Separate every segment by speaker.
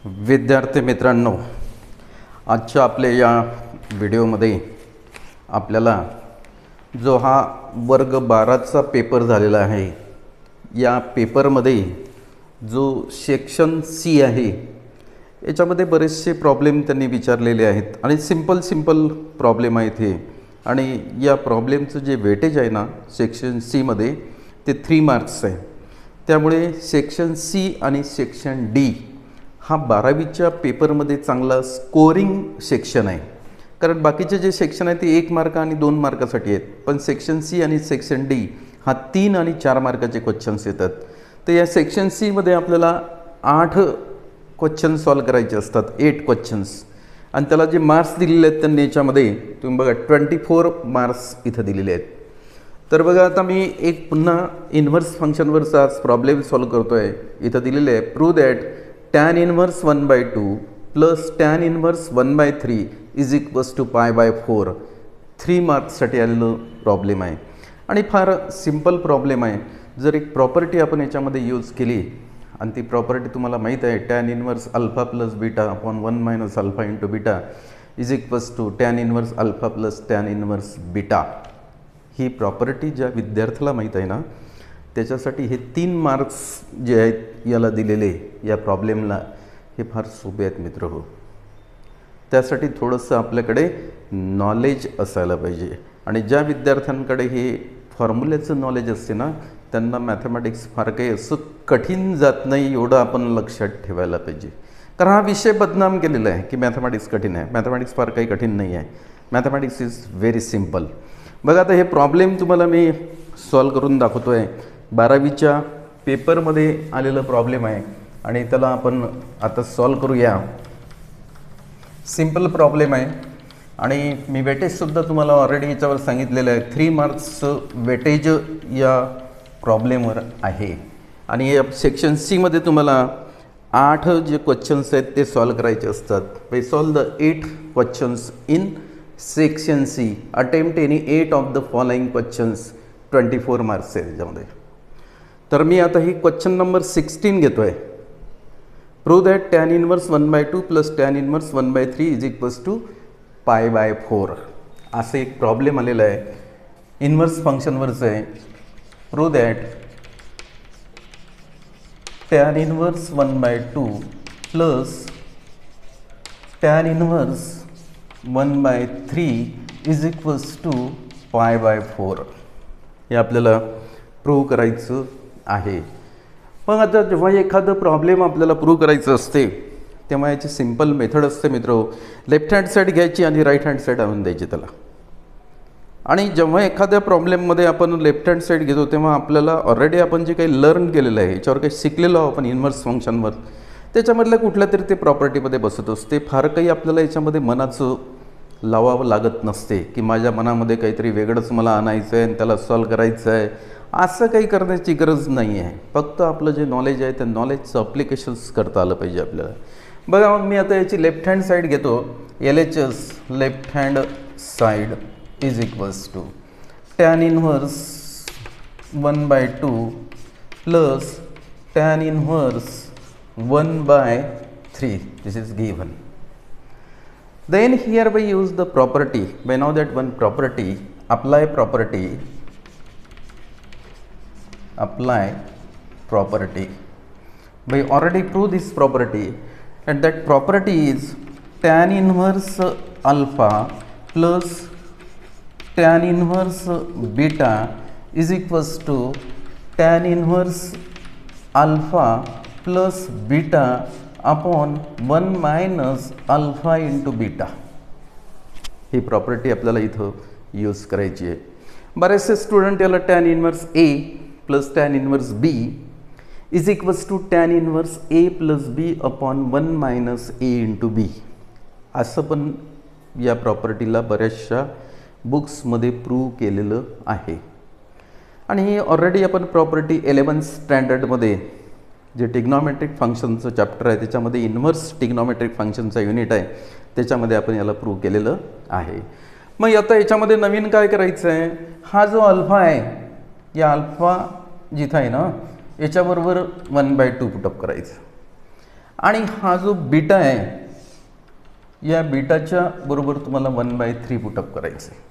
Speaker 1: विद्यार्थी मित्रांनो, आजच्या आपल्या या व्हिडिओमध्ये आपल्याला जो हा वर्ग 12चा पेपर झालेला आहे, या पेपरमध्ये जो सेक्शन सी आहे याच्यामध्ये बरेचसे प्रॉब्लेम त्यांनी विचारलेले आहेत आणि सिंपल प्रॉब्लेम आहेत हे. आणि या प्रॉब्लेमचं जे वेटेज आहे ना सेक्शन सीमध्ये ते 3 मार्क्स आहे. त्यामुळे सेक्शन सी आणि सेक्शन डी हा 12वीच्या पेपरमध्ये चांगला स्कोरिंग सेक्शन आहे. कारण बाकीचे जे सेक्शन आहे ते 1 मार्क आणि 2 मार्कासाठी आहेत, पण सेक्शन सी आणि सेक्शन डी हा 3 आणि 4 मार्काचे क्वेश्चन्स येतात. तर या सेक्शन सीमध्ये आपल्याला 8 क्वेश्चन सॉल्व करायचे असतात, 8 क्वेश्चन्स, आणि त्याला जे मार्क्स दिलेले आहेत त्यांनी याच्यामध्ये तुम्ही बघा 24 मार्क्स इथं दिलेले आहेत. तर बघा आता मी एक पुन्हा इन्व्हर्स फंक्शनवरचा प्रॉब्लेम सॉल्व करतो आहे. इथं दिलेले आहे prove that tan inverse 1/2 plus tan inverse 1/3 is equals to π/4. 3 मार्क्ससाठी आलेलं प्रॉब्लेम आहे आणि फार सिंपल प्रॉब्लेम आहे. जर एक प्रॉपर्टी आपण याच्यामध्ये यूज केली आणि ती प्रॉपर्टी तुम्हाला माहीत आहे, tan inverse alpha plus beta upon 1 minus alpha into beta is equals to tan inverse alpha plus tan inverse beta. ही प्रॉपर्टी ज्या विद्यार्थ्याला माहीत आहे ना त्याच्यासाठी हे 3 मार्क्स जे आहेत याला दिलेले या प्रॉब्लेमला हे फार सोपे आहेत मित्र हो. त्यासाठी थोडंसं आपल्याकडे नॉलेज असायला पाहिजे. आणि ज्या विद्यार्थ्यांकडे हे फॉर्म्युल्याचं नॉलेज असते ना त्यांना मॅथमॅटिक्स फार काही असं कठीण जात नाही, एवढं आपण लक्षात ठेवायला पाहिजे. कारण हा विषय बदनाम केलेला आहे की मॅथमॅटिक्स कठीण आहे. मॅथमॅटिक्स फार काही कठीण नाही आहे. Mathematics is very simple. बघा आता हे प्रॉब्लेम तुम्हाला मी सॉल्व करून दाखवतो आहे. 12वीच्या पेपरमध्ये आलेलं प्रॉब्लेम आहे आणि त्याला आपण आता सॉल्व करूया. सिंपल प्रॉब्लेम आहे आणि मी वेटेजसुद्धा तुम्हाला ऑलरेडी याच्यावर सांगितलेलं आहे. 3 मार्क्सचं वेटेज या प्रॉब्लेमवर आहे. आणि या सेक्शन सीमध्ये तुम्हाला 8 जे क्वेश्चन्स आहेत ते सॉल्व करायचे असतात. We solve the 8 questions in section C. Attempt any 8 of the following questions. 24 marks आहे त्याच्यामध्ये. तर मी आता ही क्वेश्चन नंबर 16 घेतो आहे. Prove that tan inverse 1/2 plus tan inverse 1/3 is equals to π/4. असं एक प्रॉब्लेम आलेला आहे. इन्व्हर्स फंक्शनवरचं आहे. Prove that tan inverse 1/2 plus tan inverse 1/3 is equals to π/4. हे आपल्याला प्रूव्ह करायचं आहे. पण आता जेव्हा एखादं प्रॉब्लेम आपल्याला प्रूव्ह करायचं असते तेव्हा याची सिंपल मेथड असते मित्र. लेफ्ट हँड साईड घ्यायची आणि राईट हँड साईड आणून द्यायची त्याला. आणि जेव्हा एखाद्या प्रॉब्लेममध्ये आपण लेफ्ट हँड साईड घेतो तेव्हा आपल्याला ऑलरेडी आपण जे काही लर्न केलेलं आहे याच्यावर काही शिकलेलो आहोत आपण इन्व्हर्स फंक्शनवर, त्याच्यामधल्या कुठल्या तरी ते प्रॉपर्टीमध्ये बसत असते. फार काही आपल्याला याच्यामध्ये मनाचं लावावं लागत नसते की माझ्या मनामध्ये काहीतरी वेगळंच मला आणायचं आहे आणि त्याला सॉल्व करायचं आहे. असं काही करण्याची गरज नाही आहे. फक्त आपलं जे नॉलेज आहे त्या नॉलेजचं अप्लिकेशन्स करता आलं पाहिजे आपल्याला. बघा मग मी आता याची लेफ्ट हँड साईड घेतो. LHS left hand side is equals to tan inverse 1/2 plus tan inverse 1/3. This is given. Then here we use the property. By now that one property, apply property. We already proved this property, and that property is tan inverse alpha plus tan inverse beta is equals to tan inverse alpha plus beta upon 1 minus alpha into beta. ही property आपल्याला इथं use करायची आहे. बरेचसे student याला tan inverse a plus tan inverse b is equals to tan inverse a plus b upon 1 minus a into b असं पण या प्रॉपर्टीला बऱ्याचशा बुक्समध्ये प्रूव्ह केलेलं आहे. आणि ऑलरेडी आपण प्रॉपर्टी 11th स्टँडर्डमध्ये जे टिग्नॉमेट्रिक फंक्शनचं चॅप्टर आहे त्याच्यामध्ये इन्व्हर्स टिग्नॉमेट्रिक फंक्शनचा युनिट आहे त्याच्यामध्ये आपण याला प्रूव्ह केलेलं आहे. मग आता याच्यामध्ये नवीन काय करायचं आहे, हा जो अल्फा आहे या अल्फा जिथं आहे ना याच्याबरोबर 1/2 पुटअप करायचं आणि हा जो बीटा आहे या बीटाच्या बरोबर तुम्हाला 1/3 पुटअप करायचं आहे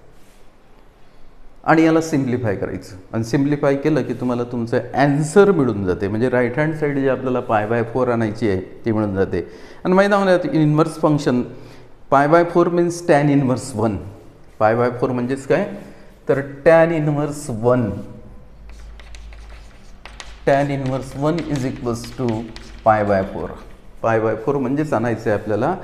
Speaker 1: आणि याला सिम्प्लिफाय करायचं आणि सिम्प्लिफाय केलं की तुम्हाला तुमचं ॲन्सर मिळून जाते. म्हणजे राईट हँड साईड जे आपल्याला π/4 आणायची आहे ती मिळून जाते. आणि माहीत आहे inverse function π/4 means tan inverse 1. π/4 म्हणजेच काय तर tan inverse 1. tan inverse 1 is equals to π/4. π/4 म्हणजेच आणायचं आहे आपल्याला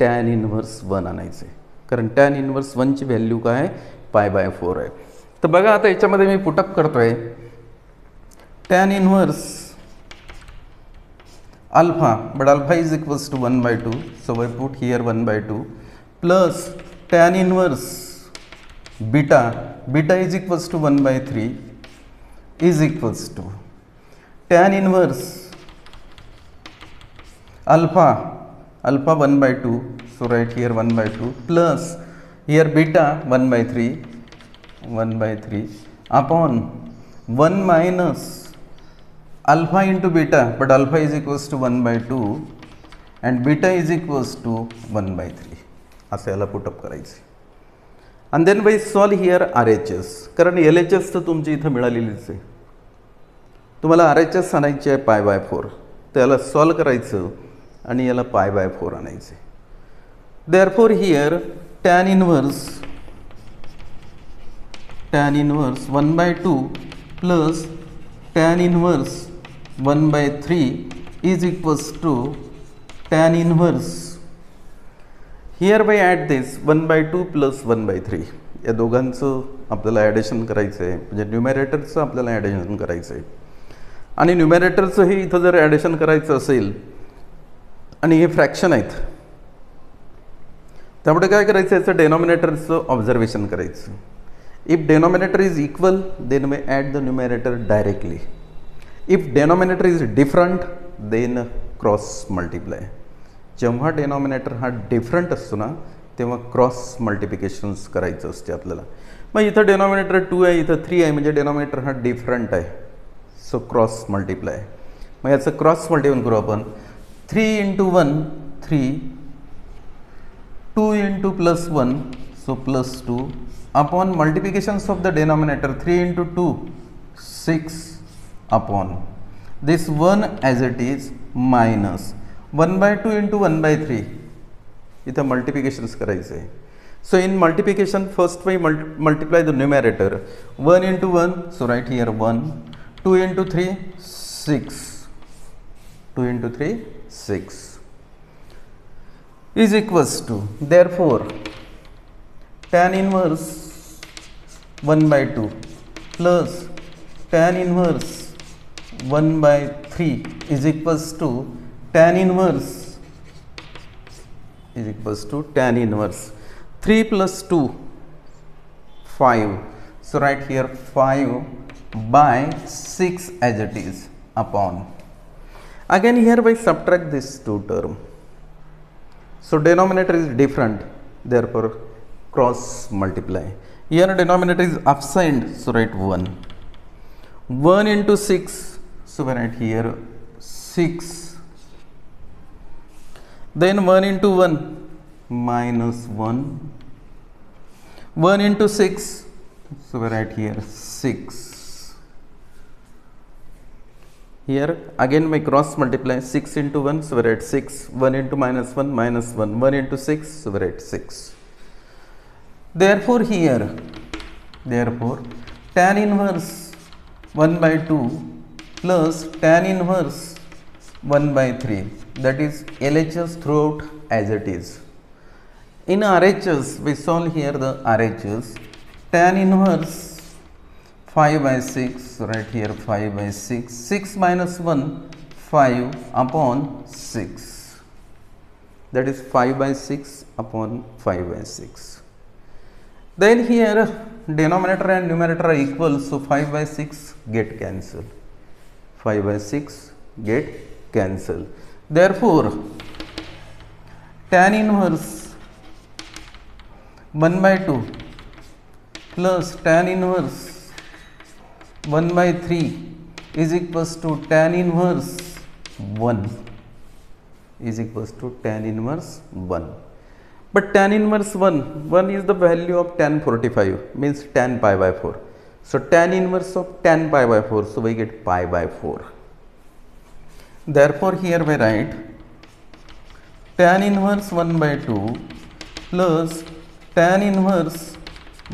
Speaker 1: tan इन्व्हर्स 1 आणायचं आहे कारण tan इन्व्हर्स 1ची व्हॅल्यू काय आहे π/4 आहे. तर बघा आता याच्यामध्ये मी पुटअप करतोय tan inverse alpha but alpha is equals to 1/2 so I put here 1/2 plus tan inverse beta is equals to 1/3 is equals to tan inverse alpha 1/2 so write here 1/2 plus here beta 1/3 upon 1 minus alpha into beta, but alpha is equals to 1/2 and beta is equals to 1/3 असं याला put up करायचं. and then we solve here RHS कारण LHS तर तुमची इथं मिळालेलीच आहे. तुम्हाला RHS आणायची आहे π/4 तर याला सॉल्व करायचं आणि याला π/4 आणायचे. therefore here tan inverse 1/2 plus tan inverse 1/3 is equals to tan inverse. here by add this 1/2 plus 1/3 या दोघांचं आपल्याला ॲडिशन करायचं आहे. म्हणजे न्यूमरेटरचं आपल्याला ॲडिशन करायचं आहे आणि न्यूमरेटरचंही इथं जर ॲडिशन करायचं असेल आणि हे फ्रॅक्शन आहेत त्यामुळे काय करायचं याचं डेनॉमिनेटरचं ऑब्झर्वेशन करायचं. If denominator is equal then we add the numerator directly. If denominator is different then cross multiply. जेव्हा डेनॉमिनेटर हा डिफरंट असतो ना तेव्हा क्रॉस मल्टिप्लिकेशन्स करायचं असते आपल्याला. मग इथं डेनॉमिनेटर 2 आहे इथं 3 आहे म्हणजे डेनॉमिनेटर हा डिफरंट आहे सो क्रॉस मल्टिप्लाय. मग याचं क्रॉस मल्टिप्लाय करू आपण. 3 into 1 3 2 into plus 1 so plus 2 upon multiplications of the denominator 3 into 2 6 upon this 1 as it is minus 1/2 into 1/3 इथं multiplications करायचं आहे. so in multiplication first we multiply the numerator 1 into 1 so right here 1 2 into 3 6 2 into 3 6 is equals to therefore tan inverse 1/2 plus tan inverse 1/3 is equals to tan inverse 3 plus 2 5 so right here 5/6 as it is upon. Again here we subtract this 2 term. So denominator is different therefore cross multiply. Here denominator is upside so write 1. 1 into 6 so we write here 6. Then 1 into 1 minus 1. 1 into 6 so we write here 6. Here again we cross multiply 6 into 1 so we write 6. 1 into minus 1 minus 1. 1 into 6 so we write 6. Therefore here tan inverse 1/2 plus tan inverse 1/3 that is LHS throughout as it is. In RHS we solve here the RHS. Tan inverse 5/6 so right here 5/6 6 minus 1 5 upon 6 that is 5/6 upon 5/6. Then here denominator and numerator are equal so 5/6 get cancelled. 5/6 get cancelled. Therefore tan inverse 1/2 plus tan inverse 1/3 is equals to tan inverse 1. is equals to tan inverse 1. But tan inverse 1 is the value of tan 45, means tan pi by 4. So tan inverse of tan pi by 4, so we get pi by 4. Therefore here we write tan inverse 1 by 2 plus tan inverse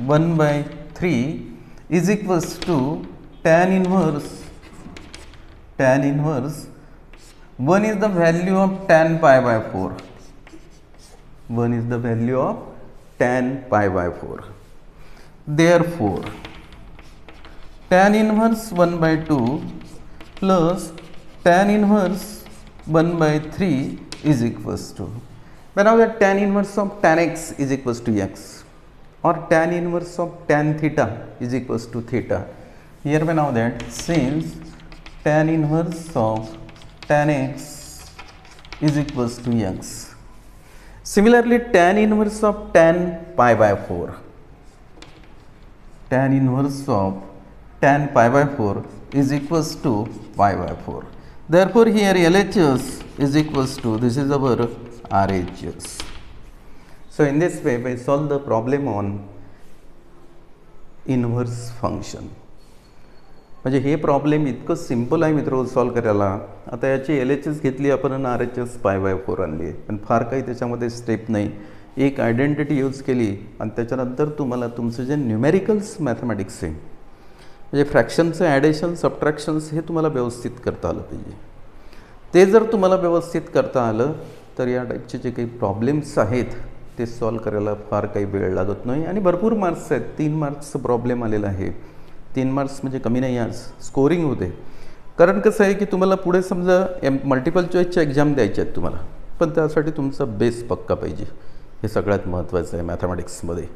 Speaker 1: 1 by 3 is equals to tan inverse 1 is the value of tan pi by 4. 1 is the value of tan pi by 4. Therefore, tan inverse 1 by 2 plus tan inverse 1 by 3 is equals to, now the tan inverse of tan x is equals to x, or tan inverse of tan theta is equals to theta. Here we know that since tan inverse of tan x is equals to x. Similarly, tan inverse of tan pi by 4. Tan inverse of tan pi by 4 is equals to pi by 4. Therefore, here LHS is equals to, this is our RHS. So, in this way, we solve the problem on inverse function. म्हणजे हे problem इतकं simple आहे मित्र solve करायला. आता याची LHS घेतली आपण आणि RHS पाय बाय 4 आणली आहे, पण फार काही त्याच्यामध्ये स्टेप नाही. एक आयडेंटिटी यूज केली आणि त्याच्यानंतर तुम्हाला तुमचं जे न्यूमेरिकल्स मॅथमॅटिक्स आहे, म्हणजे फ्रॅक्शनचं ॲडिशन सबट्रॅक्शन्स हे तुम्हाला व्यवस्थित करता आलं पाहिजे. ते जर तुम्हाला व्यवस्थित करता आलं तर या टाईपचे जे काही प्रॉब्लेम्स आहेत ते सॉल्व करायला फार काही वेळ लागत नाही आणि भरपूर मार्क्स आहेत. 3 मार्क्सचं प्रॉब्लेम आलेला आहे. 3 मार्क्स म्हणजे कमी नाही, आज स्कोरिंग होते. कारण कसं आहे की तुम्हाला पुढे समजा मल्टिपल चॉईसच्या एक्झाम द्यायच्या आहेत तुम्हाला, पण त्यासाठी तुमचा बेस पक्का पाहिजे. हे सगळ्यात महत्त्वाचं आहे मॅथमॅटिक्समध्ये.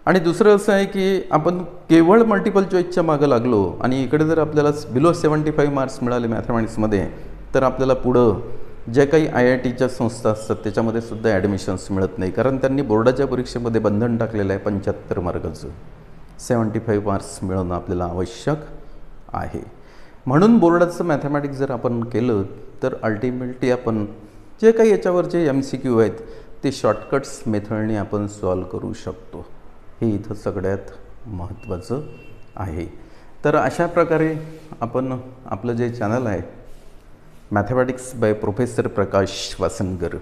Speaker 1: आणि दुसरं असं आहे की आपण केवळ मल्टिपल चॉईसच्या मागं लागलो आणि इकडे जर आपल्याला बिलो 75 मार्क्स मिळाले मॅथमॅटिक्समध्ये, तर आपल्याला पुढं जे काही IITच्या संस्था असतात त्याच्यामध्ये सुद्धा ॲडमिशन्स मिळत नाही. कारण त्यांनी बोर्डाच्या परीक्षेमध्ये बंधन टाकलेलं आहे 75 मार्काचं. 75 मार्क्स मिळवणं आपल्याला आवश्यक आहे. म्हणून बोर्डाचं मॅथमॅटिक्स जर आपण केलं तर अल्टिमेटली आपण जे काही याच्यावरचे MCQ आहेत ते शॉर्टकट्स मेथडने आपण सॉल्व करू शकतो. हे इथं सगळ्यात महत्त्वाचं आहे. तर अशा प्रकारे आपण आपलं जे चॅनल आहे मॅथमॅटिक्स बाय प्रोफेसर प्रकाश वासनकर,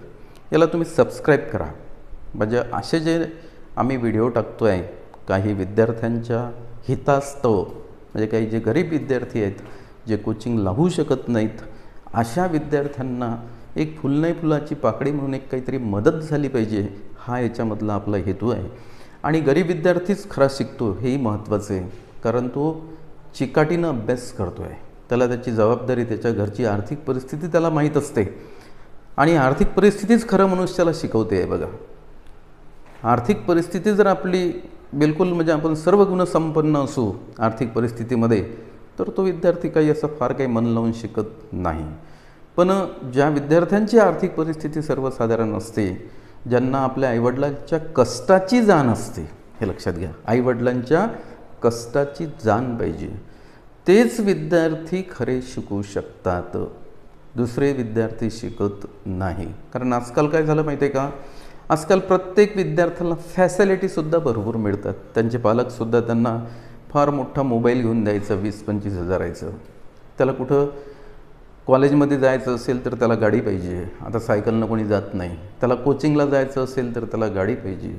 Speaker 1: याला तुम्ही सबस्क्राईब करा. म्हणजे असे जे आम्ही व्हिडिओ टाकतो आहे काही विद्यार्थ्यांच्या हितास्तव, म्हणजे काही जे गरीब विद्यार्थी आहेत जे कोचिंग लावू शकत नाहीत, अशा विद्यार्थ्यांना एक फुल नाही फुलाची पाकळी म्हणून एक काहीतरी मदत झाली पाहिजे, हा याच्यामधला आपला हेतू आहे. आणि गरीब विद्यार्थीच खरा शिकतो हेही महत्त्वाचं आहे. कारण तो चिकाटीनं अभ्यास करतो आहे, त्याला त्याची जबाबदारी, त्याच्या घरची आर्थिक परिस्थिती त्याला माहीत असते आणि आर्थिक परिस्थितीच खरं मनुष्याला शिकवते आहे. बघा, आर्थिक परिस्थिती जर आपली बिलकुल म्हणजे आपण सर्व गुणसंपन्न असू आर्थिक परिस्थितीमध्ये, तर तो विद्यार्थी काही असं फार काही मन लावून शिकत नाही. पण ज्या विद्यार्थ्यांची आर्थिक परिस्थिती सर्वसाधारण असते, ज्यांना आपल्या आईवडिलांच्या कष्टाची जाण असते, हे लक्षात घ्या, आईवडिलांच्या कष्टाची जाण पाहिजे, तेच विद्यार्थी खरे शिकू शकतात. दुसरे विद्यार्थी शिकत नाही. कारण आजकाल काय झालं माहिती आहे का, आजकाल प्रत्येक विद्यार्थ्याला फॅसिलिटीसुद्धा भरपूर मिळतात. त्यांचे पालकसुद्धा त्यांना फार मोठा मोबाईल घेऊन द्यायचा 20-25 हजाराचं. त्याला कुठं कॉलेजमध्ये जायचं असेल तर त्याला गाडी पाहिजे, आता सायकलनं कोणी जात नाही. त्याला कोचिंगला जायचं असेल तर त्याला गाडी पाहिजे.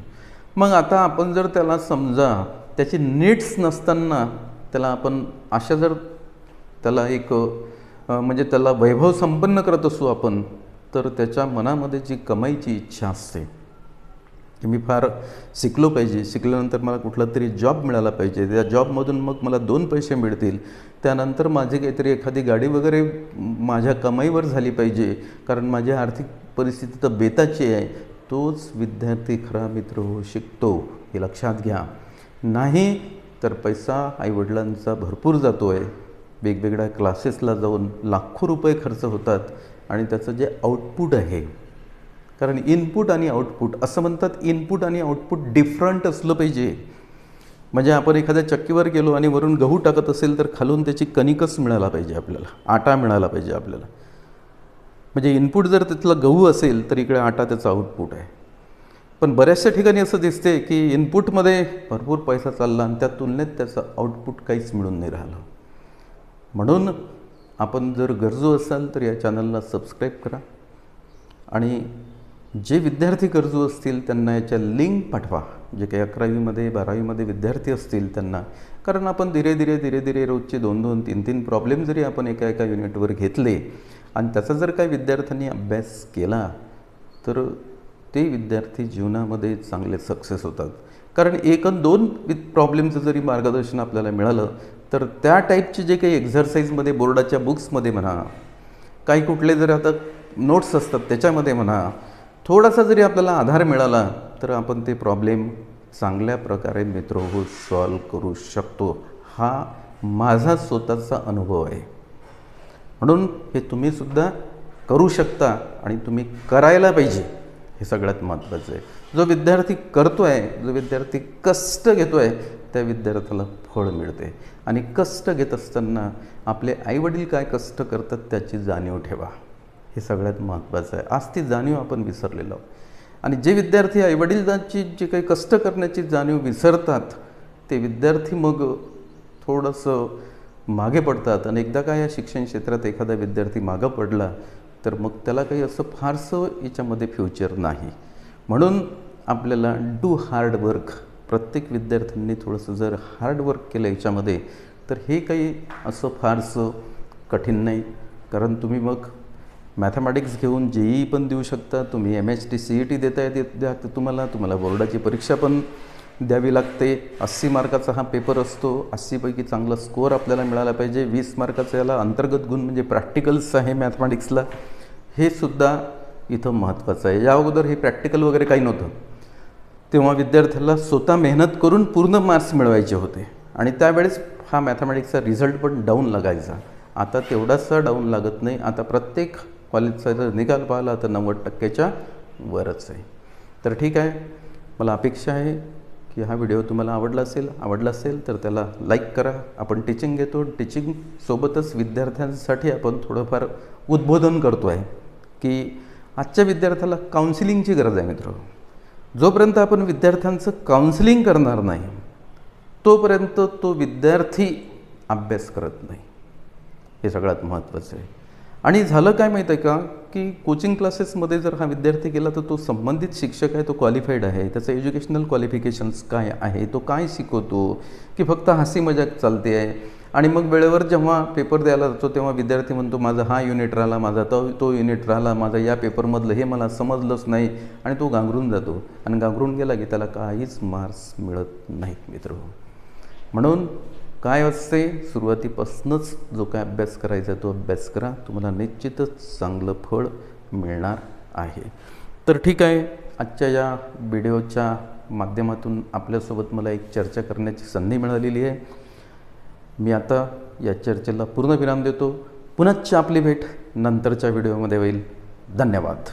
Speaker 1: मग आता आपण जर त्याला समजा त्याची नीड्स नसताना त्याला आपण अशा जर त्याला एक म्हणजे त्याला वैभव संपन्न करत असू आपण, तर त्याच्या मनामध्ये जी कमाईची इच्छा असते की मी फार शिकलो पाहिजे, शिकल्यानंतर मला कुठला तरी जॉब मिळाला पाहिजे, त्या जॉबमधून मग मला 2 पैसे मिळतील, त्यानंतर माझी काहीतरी एखादी गाडी वगैरे माझ्या कमाईवर झाली पाहिजे, कारण माझी आर्थिक परिस्थिती तर बेताची आहे, तोच विद्यार्थी खरा मित्र हो शिकतो. हे लक्षात घ्या. नाही तर पैसा आईवडिलांचा भरपूर जातो आहे, वेगवेगळ्या क्लासेसला जाऊन लाखो रुपये खर्च होतात आणि त्याचं जे आउटपुट आहे, कारण इनपुट आणि आउटपुट असं म्हणतात, इनपुट आणि आउटपुट डिफरंट असलं पाहिजे. म्हणजे आपण एखाद्या चक्कीवर गेलो आणि वरून गहू टाकत असेल तर खालून त्याची कणिकच मिळायला पाहिजे आपल्याला, आटा मिळाला पाहिजे आपल्याला. म्हणजे इनपुट जर तिथलं गहू असेल तर इकडे आटा त्याचं आउटपुट आहे. पण बऱ्याचशा ठिकाणी असं दिसते की इनपुटमध्ये भरपूर पैसा चालला आणि त्या तुलनेत त्याचं आउटपुट काहीच मिळून नाही राहिलं. म्हणून आपण जर गरजू असाल तर या चॅनलला सबस्क्राईब करा आणि जे विद्यार्थी गरजू असतील त्यांना याच्या लिंक पाठवा. जे काही 11वीमध्ये 12वीमध्ये विद्यार्थी असतील त्यांना, कारण आपण धीरे धीरे रोजचे 2-2, 3-3 प्रॉब्लेम जरी आपण एका युनिटवर घेतले आणि त्याचा जर काही विद्यार्थ्यांनी अभ्यास केला तर ते विद्यार्थी जीवनामध्ये चांगले सक्सेस होतात. कारण 1 आणि 2 प्रॉब्लेमचं जरी मार्गदर्शन आपल्याला मिळालं तर त्या टाईपचे जे काही एक्झरसाईजमध्ये बोर्डाच्या बुक्समध्ये म्हणा, काही कुठले जर आता नोट्स असतात त्याच्यामध्ये म्हणा, थोडासा जरी आपल्याला आधार मिळाला तर आपण ते प्रॉब्लेम चांगल्या प्रकारे मित्रहो सॉल्व करू शकतो. हा माझा स्वतःचा अनुभव आहे. म्हणून हे तुम्हीसुद्धा करू शकता आणि तुम्ही करायला पाहिजे, हे सगळ्यात महत्त्वाचं आहे. जो विद्यार्थी करतो आहे, जो विद्यार्थी कष्ट घेतो आहे, त्या विद्यार्थ्याला फळ मिळते. आणि कष्ट घेत असताना आपले आईवडील काय कष्ट करतात त्याची जाणीव ठेवा, हे सगळ्यात महत्त्वाचं आहे. आज ती जाणीव आपण विसरलेलो आहोत. आणि जे विद्यार्थी आईवडिलांची जे काही कष्ट करण्याची जाणीव विसरतात ते विद्यार्थी मग थोडंसं मागे पडतात. आणि एकदा का या शिक्षण क्षेत्रात एखादा विद्यार्थी मागं पडला तर मग त्याला काही असं फारसं याच्यामध्ये फ्युचर नाही. म्हणून आपल्याला डू हार्ड वर्क. प्रत्येक विद्यार्थ्यांनी थोडंसं जर हार्ड वर्क केलं याच्यामध्ये तर हे काही असं फारसं कठीण नाही. कारण तुम्ही मग मॅथमॅटिक्स घेऊन JEE पण देऊ शकता, तुम्ही MHT CET द्या तुम्हाला बोर्डाची परीक्षा पण द्यावी लागते. 80 मार्काचा हा पेपर असतो. 80पैकी चांगला स्कोअर आपल्याला मिळाला पाहिजे. 20 मार्काचा याला अंतर्गत गुण म्हणजे प्रॅक्टिकल्स आहे मॅथमॅटिक्सला, हे सुद्धा इथं महत्त्वाचं आहे. या अगोदर हे प्रॅक्टिकल वगैरे काही नव्हतं. तेव्हा विद्यार्थ्याला स्वतः मेहनत करून पूर्ण मार्क्स मिळवायचे होते आणि त्यावेळेस हा मॅथमॅटिक्सचा रिझल्ट पण डाऊन लागायचा. आता तेवढासा डाऊन लागत नाही. आता प्रत्येक कॉलेजचा जर निकाल पाहिला तर 90% वरच आहे. तर ठीक आहे, मला अपेक्षा आहे की हा व्हिडिओ तुम्हाला आवडला असेल तर त्याला लाईक करा. आपण टीचिंग घेतो, टीचिंगसोबतच विद्यार्थ्यांसाठी आपण थोडंफार उद्बोधन करतो आहे की आजच्या विद्यार्थ्याला काउन्सिलिंगची गरज आहे. मित्र, जोपर्यंत आपण विद्यार्थ्यांचं काउन्सिलिंग करणार नाही तोपर्यंत तो विद्यार्थी अभ्यास करत नाही, हे सगळ्यात महत्त्वाचं आहे. आणि झालं काय माहीत आहे का की कोचिंग क्लासेसमध्ये जर हा विद्यार्थी गेला तर तो संबंधित शिक्षक आहे, तो क्वालिफाईड आहे, त्याचं एज्युकेशनल क्वालिफिकेशन्स काय आहे, तो काय शिकवतो की फक्त हसी मजाक चालते आहे. आणि मग वेळेवर जेव्हा पेपर द्यायला जातो तेव्हा विद्यार्थी म्हणतो माझा हा युनिट राहिला, माझा तो युनिट राहिला, माझा या पेपरमधलं हे मला समजलंच नाही, आणि तो गांगरून जातो. आणि गांगरून गेला की त्याला काहीच मार्क्स मिळत नाहीत. मित्र, म्हणून काय असते, सुरुवातीपासूनच जो काय अभ्यास करायचा तो अभ्यास करा, तुम्हाला निश्चितच चांगलं फळ मिळणार आहे. तर ठीक आहे, आजच्या या व्हिडिओच्या माध्यमातून आपल्यासोबत मला एक चर्चा करण्याची संधी मिळालेली आहे. मी आता या चर्चेला पूर्ण विराम देतो. पुन्हा आपली भेट नंतरच्या व्हिडिओमध्ये होईल. धन्यवाद.